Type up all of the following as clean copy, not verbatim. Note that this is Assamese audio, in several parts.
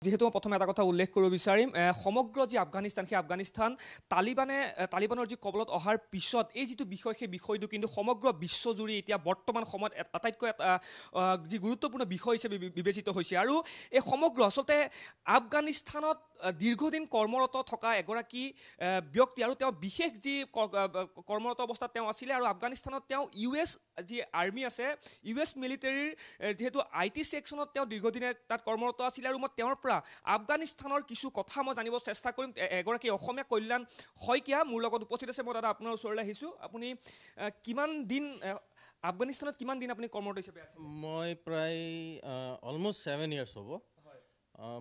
যেহেতু মই প্ৰথমে এটা কথা উল্লেখ কৰিব বিচাৰিম সমগ্ৰ যি আফগানিস্তান সেই আফগানিস্তান তালিবানৰ যি কবলত অহাৰ পিছত এই যিটো বিষয় সেই বিষয়টো কিন্তু সমগ্ৰ বিশ্বজুৰি এতিয়া বৰ্তমান সময়ত আটাইতকৈ যি গুৰুত্বপূৰ্ণ বিষয় হিচাপে বিবেচিত হৈছে আৰু এই সমগ্ৰ আচলতে আফগানিস্তানত দীৰ্ঘদিন কৰ্মৰত থকা এগৰাকী ব্যক্তি আৰু তেওঁ বিশেষ যি কৰ্মৰত অৱস্থাত তেওঁ আছিলে আৰু আফগানিস্তানত তেওঁ US যি আৰ্মি আছে US মিলিটাৰীৰ যেহেতু IT সেকশনত তেওঁ দীৰ্ঘদিনে তাত কৰ্মৰত আছিলে আৰু মই তেওঁৰ পৰা আফগানিস্তানৰ কিছু কথা মই জানিব চেষ্টা কৰিম এগৰাকী অসমীয়া কল্যাণ শইকীয়া মোৰ লগত উপস্থিত আছে মই দাদা আপোনাৰ ওচৰলৈ আহিছোঁ আপুনি কিমান দিন আফগানিস্তানত কিমান দিন আপুনি কৰ্মৰত হিচাপে আছে মই প্ৰায় অলমোষ্ট 7 ইয়াৰ্ছ হ'ব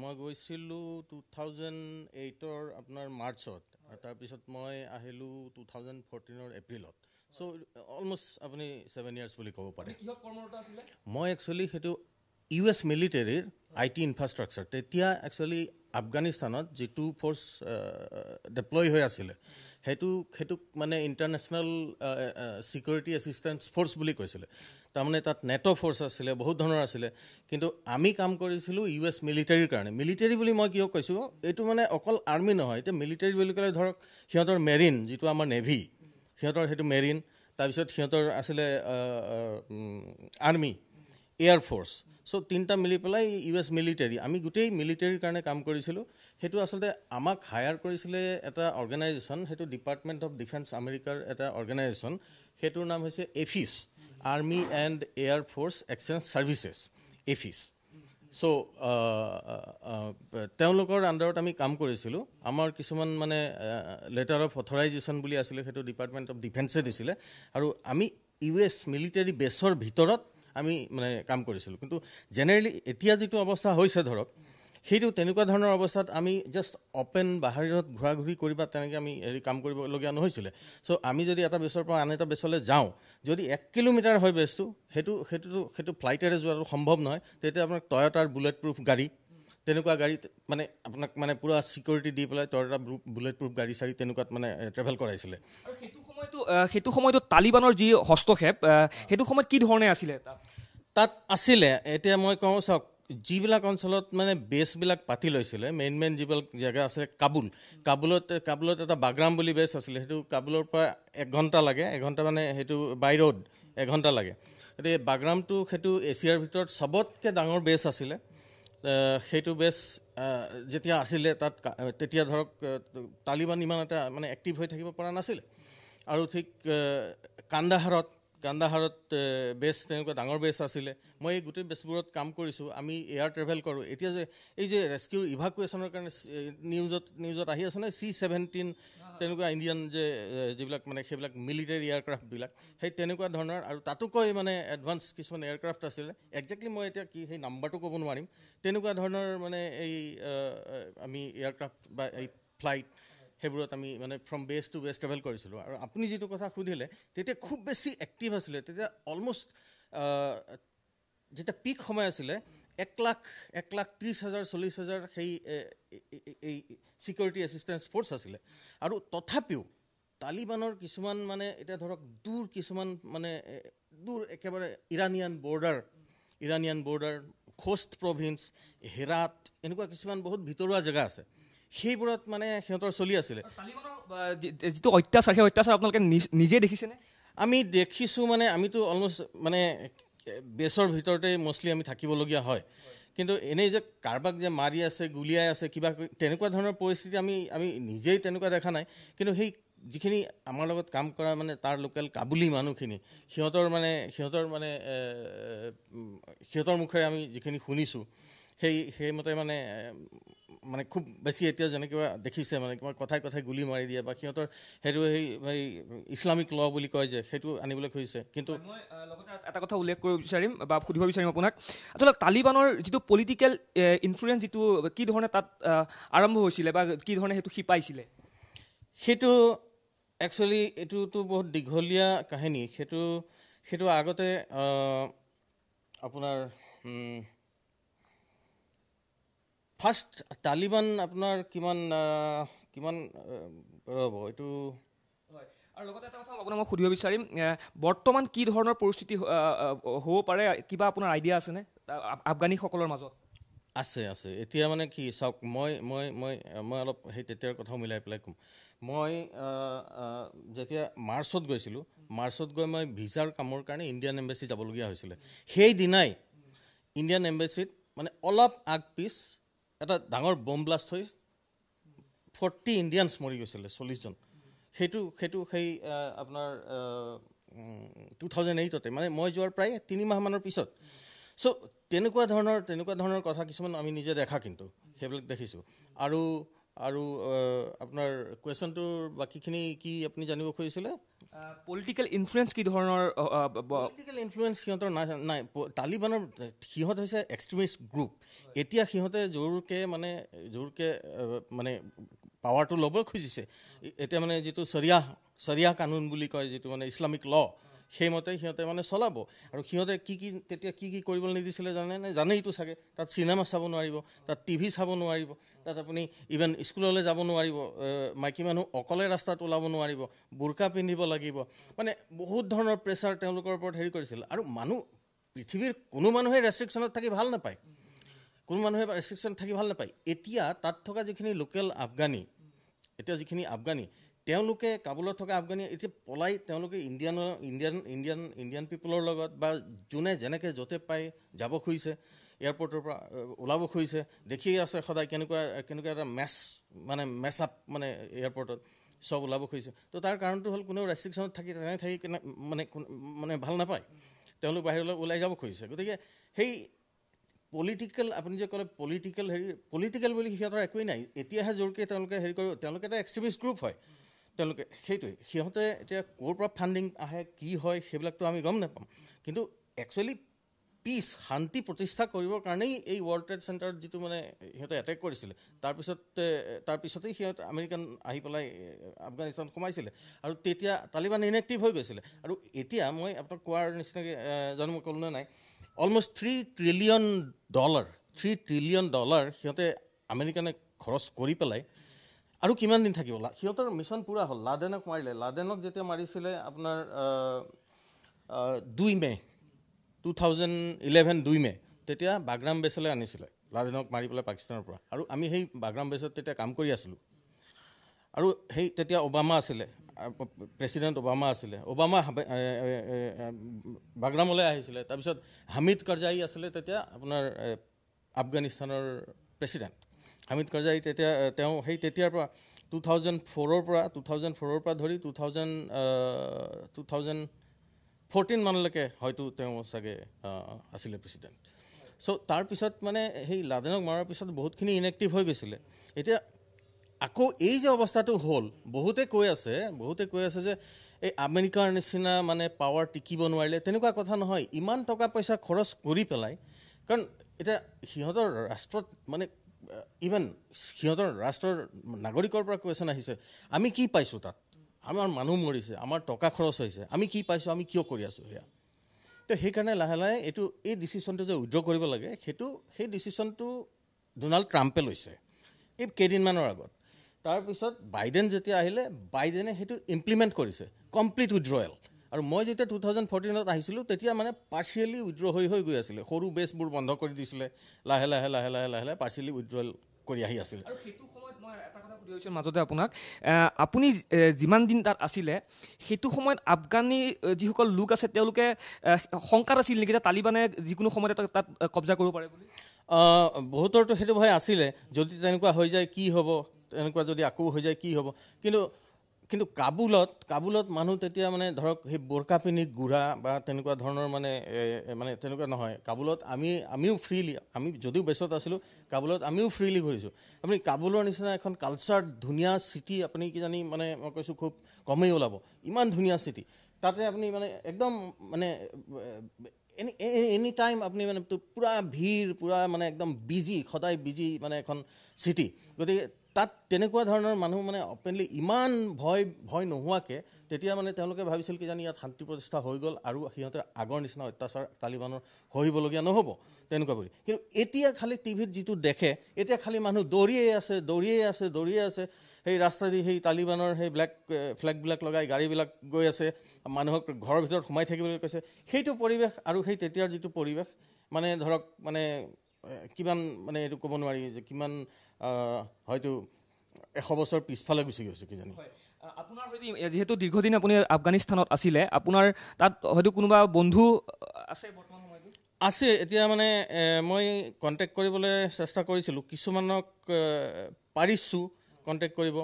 মই গৈছিলোঁ 2008ৰ আপোনাৰ মাৰ্চত তাৰপিছত মই আহিলোঁ 2014ৰ এপ্ৰিলত চ' অলমোষ্ট আপুনি 7 ইয়াৰ্ছ বুলি ক'ব পাৰে মই একচুৱেলি সেইটো US মিলিটাৰীৰ IT ইনফ্ৰাষ্ট্ৰাকচাৰ তেতিয়া একচুৱেলি আফগানিস্তানত যিটো ফ'ৰ্চ ডিপ্লয় হৈ আছিলে সেইটোক মানে ইণ্টাৰনেশ্যনেল ছিকিউৰিটি এছিষ্টেঞ্চ ফ'ৰ্চ বুলি কৈছিলে তাৰমানে তাত নেটো ফ'ৰ্চ আছিলে বহুত ধৰণৰ আছিলে কিন্তু আমি কাম কৰিছিলোঁ US মিলিটাৰীৰ কাৰণে মিলিটাৰী বুলি মই কিয় কৈছোঁ এইটো মানে অকল আৰ্মি নহয় এতিয়া মিলিটাৰী বুলি ক'লে ধৰক সিহঁতৰ মেৰিন যিটো আমাৰ নেভি সিহঁতৰ সেইটো মেৰিন তাৰপিছত সিহঁতৰ আছিলে আৰ্মি এয়াৰ ফ'ৰ্চ চ' তিনিটা মিলি পেলাই US মিলিটাৰী আমি গোটেই মিলিটাৰীৰ কাৰণে কাম কৰিছিলোঁ সেইটো আচলতে আমাক হায়াৰ কৰিছিলে এটা অৰ্গেনাইজেশ্যন সেইটো ডিপাৰ্টমেণ্ট অফ ডিফেন্স আমেৰিকাৰ এটা অৰ্গেনাইজেশ্যন সেইটোৰ নাম হৈছে AFIS army and air force exchange services AFIS চ' তেওঁলোকৰ আণ্ডাৰত আমি কাম কৰিছিলোঁ আমাৰ কিছুমান মানে লেটাৰ অফ অথৰাইজেশ্যন বুলি আছিলে সেইটো ডিপাৰ্টমেণ্ট অফ ডিফেন্সে দিছিলে আৰু আমি US মিলিটাৰী বেছৰ ভিতৰত আমি মানে কাম কৰিছিলোঁ কিন্তু জেনেৰেলি এতিয়া যিটো অৱস্থা হৈছে ধৰক সেইটো তেনেকুৱা ধৰণৰ অৱস্থাত আমি জাষ্ট অপেন বাহিৰত ঘূৰা ঘূৰি কৰিবা তেনেকৈ আমি কাম কৰিবলগীয়া নহৈছিলে চ' আমি যদি এটা বেছৰ পৰা আন এটা বেছলৈ যাওঁ যদি 1 কিলোমিটাৰ হয় বেছটো সেইটো ফ্লাইটেৰে যোৱাটো সম্ভৱ নহয় তেতিয়া আপোনাক টয়টাৰ বুলেট প্ৰুফ গাড়ী তেনেকুৱা গাড়ীত মানে আপোনাক মানে পুৰা ছিকিউৰিটি দি পেলাই টয়টা বুলেট প্ৰুফ গাড়ী চাৰি তেনেকুৱাত মানে ট্ৰেভেল কৰাইছিলে আৰু সেইটো সময়তো তালিবানৰ যি হস্তক্ষেপ সেইটো সময়ত কি ধৰণে আছিলে তাত আছিলে এতিয়া মই কওঁ চাওক যিবিলাক অঞ্চলত মানে বেছবিলাক পাতি লৈছিলে মেইন যিবিলাক জেগা আছিলে কাবুলত এটা বাগ্ৰাম বুলি বেছ আছিলে সেইটো কাবুলৰ পৰা 1 ঘণ্টা লাগে 1 ঘণ্টা মানে সেইটো বাই ৰোড 1 ঘণ্টা লাগে এতিয়া বাগ্ৰামটো সেইটো এছিয়াৰ ভিতৰত চবতকৈ ডাঙৰ বেছ আছিলে সেইটো বেছ যেতিয়া আছিলে তাত তেতিয়া ধৰক তালিবান ইমান এটা মানে এক্টিভ হৈ থাকিব পৰা নাছিলে আৰু ঠিক কান্দাহাৰত বেছ তেনেকুৱা ডাঙৰ বেছ আছিলে মই এই গোটেই বেছবোৰত কাম কৰিছোঁ আমি এয়াৰ ট্ৰেভেল কৰোঁ এতিয়া যে এই যে ৰেস্কিউ ইভাকুৱেশ্যনৰ কাৰণে নিউজত আহি আছে নহয় C-17 তেনেকুৱা ইণ্ডিয়ান যিবিলাক মানে সেইবিলাক মিলিটাৰী এয়াৰক্ৰাফ্টবিলাক সেই তেনেকুৱা ধৰণৰ আৰু তাতোকৈ মানে এডভান্স কিছুমান এয়াৰক্ৰাফ্ট আছিলে একজেক্টলি মই এতিয়া কি সেই নাম্বাৰটো ক'ব নোৱাৰিম তেনেকুৱা ধৰণৰ মানে এই আমি এয়াৰক্ৰাফ্ট বা এই ফ্লাইট সেইবোৰত আমি মানে ফ্ৰম বেছ টু বেছ ট্ৰেভেল কৰিছিলোঁ আৰু আপুনি যিটো কথা সুধিলে তেতিয়া খুব বেছি এক্টিভ আছিলে তেতিয়া অলমষ্ট যেতিয়া পিক সময় আছিলে 1,30,000 40,000 সেই এই ছিকিউৰিটি এছিষ্টেঞ্চ ফ'ৰ্চ আছিলে আৰু তথাপিও তালিবানৰ কিছুমান মানে এতিয়া ধৰক কিছুমান মানে দূৰ একেবাৰে ইৰাণিয়ান বৰ্ডাৰ খোষ্ট প্ৰভিন্স হেৰাত এনেকুৱা কিছুমান বহুত ভিতৰুৱা জেগা আছে সেইবোৰত মানে সিহঁতৰ চলি আছিলে যিটো অত্যাচাৰ সেই অত্যাচাৰ আপোনালোকে নিজে দেখিছেনে আমি দেখিছোঁ মানে আমিতো অলমষ্ট মানে বেছৰ ভিতৰতে মষ্টলি আমি থাকিবলগীয়া হয় কিন্তু এনেই যে কাৰোবাক যে মাৰি আছে গুলিয়াই আছে কিবা তেনেকুৱা ধৰণৰ পৰিস্থিতি আমি নিজেই তেনেকুৱা দেখা নাই কিন্তু সেই যিখিনি আমাৰ লগত কাম কৰা মানে তাৰ লোকেল কাবুলী মানুহখিনি সিহঁতৰ মুখেৰে আমি যিখিনি শুনিছোঁ সেইমতে মানে খুব বেছি এতিয়া যেনেকৈ দেখিছে মানে কিবা কথাই গুলি মাৰি দিয়ে বা সিহঁতৰ সেইটো সেই ইছলামিক ল বুলি কয় যে সেইটো আনিবলৈ খুজিছে কিন্তু মই লগতে এটা কথা উল্লেখ কৰিব বিচাৰিম বা সুধিব বিচাৰিম আপোনাক আচলতে তালিবানৰ যিটো পলিটিকেল ইনফ্লুৱেঞ্চ যিটো কি ধৰণে তাত আৰম্ভ হৈছিলে বা কি ধৰণে সেইটো শিপাইছিলে সেইটো একচুৱেলি এইটোতো বহুত দীঘলীয়া কাহিনী সেইটো আগতে আপোনাৰ ফাৰ্ষ্ট তালিবান আপোনাৰ কিমান ৰ'ব এইটো আৰু লগতে এটা কথা আপোনাক মই সুধিব বিচাৰিম বৰ্তমান কি ধৰণৰ পৰিস্থিতি হ'ব পাৰে কিবা আপোনাৰ আইডিয়া আছেনে আফগানীসকলৰ মাজত আছে আছে এতিয়া মানে কি চাওক মই মই মই মই অলপ সেই তেতিয়াৰ কথাও মিলাই পেলাই ক'ম মই যেতিয়া মাৰ্চত গৈছিলোঁ মাৰ্চত গৈ মই ভিছাৰ কামৰ কাৰণে ইণ্ডিয়ান এম্বেচি যাবলগীয়া হৈছিলে সেই দিনাই ইণ্ডিয়ান এম্বেচিত মানে অলপ আগ পিছ এটা ডাঙৰ বম ব্লাষ্ট হৈ 40 ইণ্ডিয়ানছ মৰি গৈছিলে 40জন সেইটো সেই আপোনাৰ 2008তে মানে মই যোৱাৰ প্ৰায় 3 মাহমানৰ পিছত চ' তেনেকুৱা ধৰণৰ কথা কিছুমান আমি নিজে দেখা কিন্তু সেইবিলাক দেখিছোঁ আৰু আপোনাৰ কুৱেশ্যনটোৰ বাকীখিনি কি আপুনি জানিব খুজিছিলে পলিটিকেল ইনফ্লুৱেঞ্চ কি ধৰণৰ পলিটিকেল ইনফ্লুৱেঞ্চ সিহঁতৰ নাই তালিবানৰ সিহঁত হৈছে এক্সট্ৰিমিষ্ট গ্ৰুপ এতিয়া সিহঁতে জোৰকৈ মানে পাৱাৰটো ল'ব খুজিছে এতিয়া মানে যিটো চৰিয়া কানুন বুলি কয় যিটো মানে ইছলামিক ল সেইমতে সিহঁতে মানে চলাব আৰু সিহঁতে তেতিয়া কি কৰিবলৈ নিদিছিলে জানেইতো চাগে তাত চিনেমা চাব নোৱাৰিব তাত টিভি চাব নোৱাৰিব তাত আপুনি ইভেন স্কুললৈ যাব নোৱাৰিব মাইকী মানুহ অকলে ৰাস্তাত ওলাব নোৱাৰিব বুৰ্কা পিন্ধিব লাগিব মানে বহুত ধৰণৰ প্ৰেছাৰ তেওঁলোকৰ ওপৰত হেৰি কৰিছিল আৰু পৃথিৱীৰ কোনো মানুহে ৰেষ্ট্ৰিকশ্যনত থাকি ভাল নাপায় এতিয়া তাত থকা যিখিনি লোকেল আফগানী তেওঁলোকে কাবুলত থকা আফগানী এতিয়া পলাই তেওঁলোকে ইণ্ডিয়ান পিপলৰ লগত বা যোনে যেনেকৈ য'তে পাই যাব খুজিছে এয়াৰপৰ্টৰ পৰা ওলাব খুজিছে দেখি আছে সদায় কেনেকুৱা এটা মেছ আপ মানে এয়াৰপৰ্টত চব ওলাব খুজিছে তো তাৰ কাৰণটো হ'ল কোনেও ৰেষ্ট্ৰিকশ্যনত থাকি মানে ভাল নাপায় তেওঁলোক বাহিৰলৈ ওলাই যাব খুজিছে গতিকে সেই পলিটিকেল আপুনি যে ক'লে পলিটিকেল বুলি সিহঁতৰ একোৱেই নাই এতিয়াহে জোৰকৈ তেওঁলোকে হেৰি কৰিব তেওঁলোকে এটা এক্সট্ৰিমিষ্ট গ্ৰুপ হয় তেওঁলোকে সেইটোৱে সিহঁতে এতিয়া ক'ৰ পৰা ফাণ্ডিং আহে কি হয় সেইবিলাকতো আমি গম নাপাম কিন্তু একচুৱেলি শান্তি প্ৰতিষ্ঠা কৰিবৰ কাৰণেই এই ৱৰ্ল্ড ট্ৰেড চেণ্টাৰত যিটো মানে সিহঁতে এটেক কৰিছিলে তাৰপিছতেই সিহঁতে আমেৰিকান আহি পেলাই আফগানিস্তান সোমাইছিলে আৰু তেতিয়া তালিবান ইনএক্টিভ হৈ গৈছিলে আৰু এতিয়া মই আপোনাক কোৱাৰ নিচিনাকৈ জানো মই ক'লো নাই অলমষ্ট $3 ট্ৰিলিয়ন সিহঁতে আমেৰিকানে খৰচ কৰি পেলাই আৰু কিমান দিন থাকিব সিহঁতৰ মিছন পূৰা হ'ল লাডেনক মাৰিলে লাডেনক যেতিয়া মাৰিছিলে আপোনাৰ 2 মে 2011 2 মে তেতিয়া বাগ্ৰাম বেছলৈ আনিছিলে লাডেনক মাৰি পেলাই পাকিস্তানৰ পৰা আৰু আমি সেই বাগ্ৰাম বেছত তেতিয়া কাম কৰি আছিলোঁ আৰু সেই তেতিয়া অবামা আছিলে প্ৰেছিডেণ্ট অবামা আছিলে অবামা বাগ্ৰামলৈ আহিছিলে তাৰপিছত হামিদ কাৰজাই আছিলে তেতিয়া আপোনাৰ আফগানিস্তানৰ প্ৰেছিডেণ্ট হামিদ কাৰজাই তেতিয়া তেওঁ সেই তেতিয়াৰ পৰা 2004ৰ পৰা ধৰি 2014 মানলৈকে হয়তো তেওঁ চাগে আছিলে প্ৰেছিডেণ্ট চ' তাৰপিছত মানে সেই লাডেনক মৰাৰ পিছত বহুতখিনি ইনএক্টিভ হৈ গৈছিলে এতিয়া আকৌ এই যে অৱস্থাটো হ'ল বহুতে কৈ আছে যে এই আমেৰিকাৰ নিচিনা মানে পাৱাৰ টিকিব নোৱাৰিলে তেনেকুৱা কথা নহয় ইমান টকা পইচা খৰচ কৰি পেলাই কাৰণ এতিয়া সিহঁতৰ ৰাষ্ট্ৰত মানে ইভেন সিহঁতৰ ৰাষ্ট্ৰৰ নাগৰিকৰ পৰা কুৱেশ্যন আহিছে আমি কি পাইছোঁ তাত আমাৰ মানুহ মৰিছে আমাৰ টকা খৰচ হৈছে আমি কি পাইছোঁ আমি কিয় কৰি আছোঁ সেয়া তো সেইকাৰণে লাহে লাহে এই ডিচিশ্যনটো যে উইড্ৰ কৰিব লাগে সেই ডিচিশ্যনটো ডোনাল্ড ট্ৰাম্পে লৈছে এই কেইদিনমানৰ আগত তাৰপিছত বাইডেন যেতিয়া আহিলে বাইডেনে সেইটো ইমপ্লিমেণ্ট কৰিছে কমপ্লিট উইড্ৰয়েল আৰু মই যেতিয়া 2014ত আহিছিলোঁ তেতিয়া মানে পাৰ্চিয়েলি উইড্ৰ হৈ গৈ আছিলে সৰু বেছবোৰ বন্ধ কৰি দিছিলে লাহে লাহে পাৰ্চিয়েলি উইড্ৰয়েল কৰি আহি আছিলে আৰু সেইটো সময়ত মই এটা কথা সুধি হৈছোঁ মাজতে আপোনাক আপুনি যিমান দিন তাত আছিলে সেইটো সময়ত আফগানী যিসকল লোক আছে তেওঁলোকে শংকাত আছিল নেকি যে তালিবানে যিকোনো সময়তে তাত কব্জা কৰিব পাৰে বুলি বহুতৰতো সেইটো ভয় আছিলে যদি তেনেকুৱা হৈ যায় কি হ'ব তেনেকুৱা যদি আকৌ হৈ যায় কি হ'ব কিন্তু কাবুলত মানুহ তেতিয়া মানে ধৰক সেই বোৰকা পিন্ধি ঘূৰা বা তেনেকুৱা ধৰণৰ মানে তেনেকুৱা নহয় কাবুলত আমিও ফ্ৰীলি আমি যদিও বেছত আছিলোঁ কাবুলত আমিও ফ্ৰীলি ঘূৰিছোঁ আপুনি কাবুলৰ নিচিনা এখন কালচাৰ ধুনীয়া চিটি আপুনি কিজানি মানে মই কৈছোঁ খুব কমেই ওলাব ইমান ধুনীয়া চিটি তাতে আপুনি মানে একদম মানে এনি টাইম আপুনি মানে পূৰা ভিৰ পূৰা মানে একদম সদায় বিজি মানে এখন চিটি গতিকে তাত তেনেকুৱা ধৰণৰ মানুহ মানে অপেনলি ইমান ভয় নোহোৱাকৈ তেতিয়া মানে তেওঁলোকে ভাবিছিল কিজানি ইয়াত শান্তি প্ৰতিষ্ঠা হৈ গ'ল আৰু সিহঁতে আগৰ নিচিনা অত্যাচাৰ তালিবানৰ হৈবলগীয়া নহ'ব তেনেকুৱা বুলি কিন্তু এতিয়া খালি টিভিত যিটো দেখে এতিয়া খালি মানুহ দৌৰিয়ে আছে সেই ৰাস্তা দি সেই তালিবানৰ সেই ফ্লেগবিলাক লগাই গাড়ীবিলাক গৈ আছে মানুহক ঘৰৰ ভিতৰত সোমাই থাকিবলৈ কৈছে সেইটো পৰিৱেশ আৰু সেই তেতিয়াৰ যিটো পৰিৱেশ মানে ধৰক মানে কিমান মানে এইটো ক'ব নোৱাৰি যে কিমান হয়তো 100 বছৰ পিছফালে গুচি গৈছে কিজানি। আপোনাৰ হয়তো যিহেতু দীৰ্ঘদিন আপুনি আফগানিস্তানত আছিলে, আপোনাৰ তাত হয়তো কোনোবা বন্ধু আছে বৰ্তমান সময়ত? আছে। এতিয়া মানে মই কণ্টেক্ট কৰিবলৈ চেষ্টা কৰিছিলোঁ, কিছুমানক পাৰিছোঁ কণ্টেক্ট কৰিব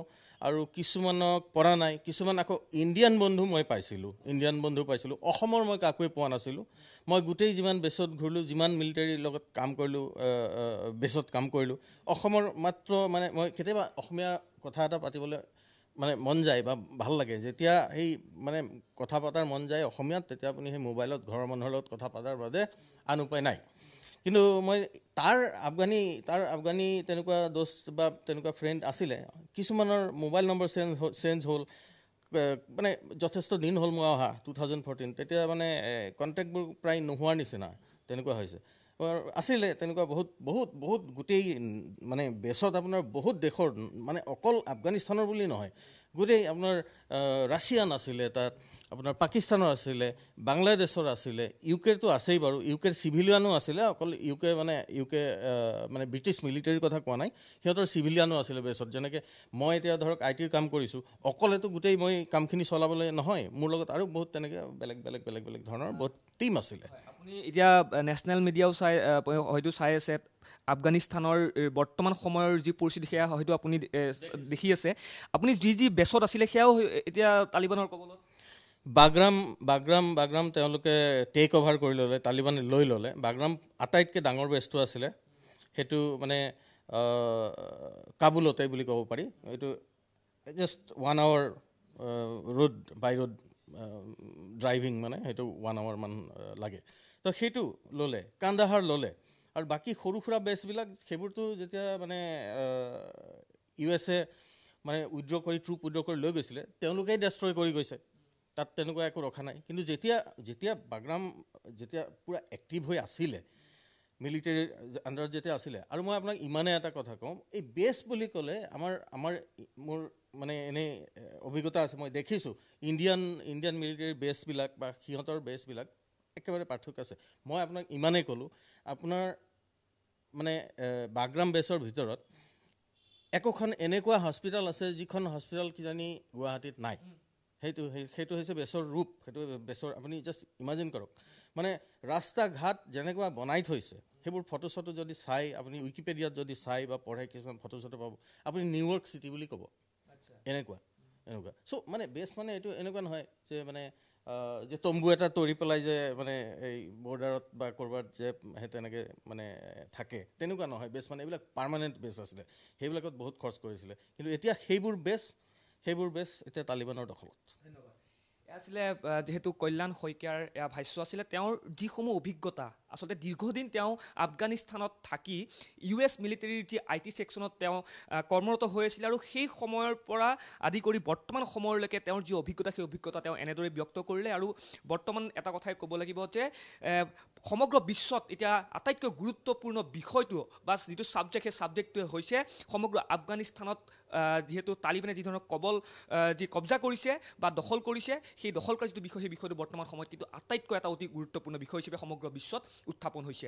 আৰু কিছুমানক পৰা নাই। কিছুমান আকৌ ইণ্ডিয়ান বন্ধু মই পাইছিলোঁ, অসমৰ মই কাকোৱে পোৱা নাছিলোঁ। মই গোটেই যিমান বেছত ঘূৰিলোঁ, যিমান মিলিটাৰীৰ লগত কাম কৰিলোঁ, বেছত কাম কৰিলোঁ, অসমৰ মাত্ৰ মানে মই কেতিয়াবা অসমীয়া কথা এটা পাতিবলৈ মানে মন যায় বা ভাল লাগে, যেতিয়া সেই মানে কথা পতাৰ মন যায় অসমীয়াত, তেতিয়া আপুনি সেই মোবাইলত ঘৰৰ মানুহৰ লগত কথা পতাৰ বাদে আন উপায় নাই। কিন্তু মই তাৰ আফগানী তেনেকুৱা দোস্ত বা তেনেকুৱা ফ্ৰেণ্ড আছিলে। কিছুমানৰ মোবাইল নম্বৰ চেঞ্জ হ'ল, মানে যথেষ্ট দিন হ'ল মই অহা 2014, তেতিয়া মানে কণ্টেক্টবোৰ প্ৰায় নোহোৱাৰ নিচিনা তেনেকুৱা হৈছে। আছিলে তেনেকুৱা বহুত গোটেই মানে বেছত আপোনাৰ বহুত দেশৰ, মানে অকল আফগানিস্তানৰ বুলি নহয়, গোটেই আপোনাৰ ৰাছিয়ান আছিলে, তাত আপোনাৰ পাকিস্তানৰ আছিলে, বাংলাদেশৰ আছিলে, ইউকেৰটো আছেই বাৰু, ইউকেৰ চিভিলিয়ানো আছিলে। অকল ইউকে মানে ব্ৰিটিছ মিলিটাৰীৰ কথা কোৱা নাই, সিহঁতৰ চিভিলিয়ানো আছিলে বেছত। যেনেকৈ মই এতিয়া ধৰক IT কাম কৰিছোঁ, অকলেতো গোটেই মই কামখিনি চলাবলৈ নহয়, মোৰ লগত আৰু বহুত তেনেকৈ বেলেগ ধৰণৰ বহুত টীম আছিলে। আপুনি এতিয়া নেশ্যনেল মিডিয়াও হয়তো চাই আছে, আফগানিস্তানৰ বৰ্তমান সময়ৰ যি পৰিস্থিতি সেয়া হয়তো আপুনি দেখি আছে। আপুনি যি বেছত আছিলে সেয়াও এতিয়া তালিবানৰ কবলত? বাগ্ৰাম তেওঁলোকে টেক অভাৰ কৰি ল'লে, তালিবানে লৈ ল'লে। বাগ্ৰাম আটাইতকৈ ডাঙৰ বেছটো আছিলে, সেইটো মানে কাবুলতে বুলি ক'ব পাৰি। এইটো জাষ্ট 1 hour বাই ৰোড ড্ৰাইভিং, মানে সেইটো 1 hour মান লাগে। তো সেইটো ল'লে, কান্দাহাৰ ল'লে। আৰু বাকী সৰু সুৰা বেছবিলাক সেইবোৰতো যেতিয়া মানে USA মানে ট্ৰুপ উইড্ৰ কৰি লৈ গৈছিলে, তেওঁলোকেই ডেষ্ট্ৰয় কৰি গৈছে, তাত তেনেকুৱা একো ৰখা নাই। কিন্তু যেতিয়া বাগ্ৰাম পূৰা এক্টিভ হৈ আছিলে, মিলিটাৰীৰ আণ্ডাৰত যেতিয়া আছিলে, আৰু মই আপোনাক ইমানে এটা কথা কওঁ, এই বেছ বুলি ক'লে মোৰ মানে এনেই অভিজ্ঞতা আছে, মই দেখিছোঁ ইণ্ডিয়ান মিলিটাৰীৰ বেছবিলাক বা সিহঁতৰ বেছবিলাক একেবাৰে পাৰ্থক্য আছে। মই আপোনাক ইমানেই ক'লোঁ, আপোনাৰ মানে বাগ্ৰাম বেছৰ ভিতৰত একোখন এনেকুৱা হস্পিটেল আছে যিখন হস্পিটেল কিজানি গুৱাহাটীত নাই। সেইটো হৈছে বেছৰ ৰূপ, সেইটো বেছৰ, আপুনি জাষ্ট ইমাজিন কৰক। মানে ৰাস্তা ঘাট যেনেকুৱা বনাই থৈছে, সেইবোৰ ফটো চটো যদি চাই, আপুনি উইকিপিডিয়াত যদি চাই বা পঢ়ে, কিছুমান ফটো চটো পাব, আপুনি নিউয়ৰ্ক চিটি বুলি ক'ব, এনেকুৱা। চ' মানে বেছ মানে এইটো এনেকুৱা নহয় যে মানে যে তম্বু এটা তৰি পেলাই যে মানে এই বৰ্ডাৰত বা ক'ৰবাত যে সেই তেনেকৈ মানে থাকে, তেনেকুৱা নহয়। বেছ মানে এইবিলাক পাৰ্মানেণ্ট বেছ আছিলে, সেইবিলাকত বহুত খৰচ কৰিছিলে। কিন্তু এতিয়া সেইবোৰ বেছ এতিয়া তালিবানৰ দখলত। আছিলে যিহেতু কল্যাণ শইকীয়াৰ ভাষ্য আছিলে, তেওঁৰ যিসমূহ অভিজ্ঞতা, আচলতে দীৰ্ঘদিন তেওঁ আফগানিস্তানত থাকি US মিলিটাৰীৰ যি IT ছেকশ্যনত তেওঁ কৰ্মৰত হৈ আছিলে, আৰু সেই সময়ৰ পৰা আদি কৰি বৰ্তমান সময়লৈকে তেওঁৰ যি অভিজ্ঞতা, সেই অভিজ্ঞতা তেওঁ এনেদৰে ব্যক্ত কৰিলে। আৰু বৰ্তমান এটা কথাই ক'ব লাগিব যে সমগ্ৰ বিশ্বত এতিয়া আটাইতকৈ গুৰুত্বপূৰ্ণ বিষয়টো বা যিটো ছাবজেক্ট, সেই ছাবজেক্টটোৱে হৈছে সমগ্ৰ আফগানিস্তানত যিহেতু তালিবানে যি ধৰণৰ কব্জা কৰিছে বা দখল কৰিছে, সেই দখল কৰা যিটো বিষয়, সেই বিষয়টো বৰ্তমান সময়ত কিন্তু আটাইতকৈ এটা অতি গুৰুত্বপূৰ্ণ বিষয় হিচাপে সমগ্ৰ বিশ্বত উত্থাপন হৈছে।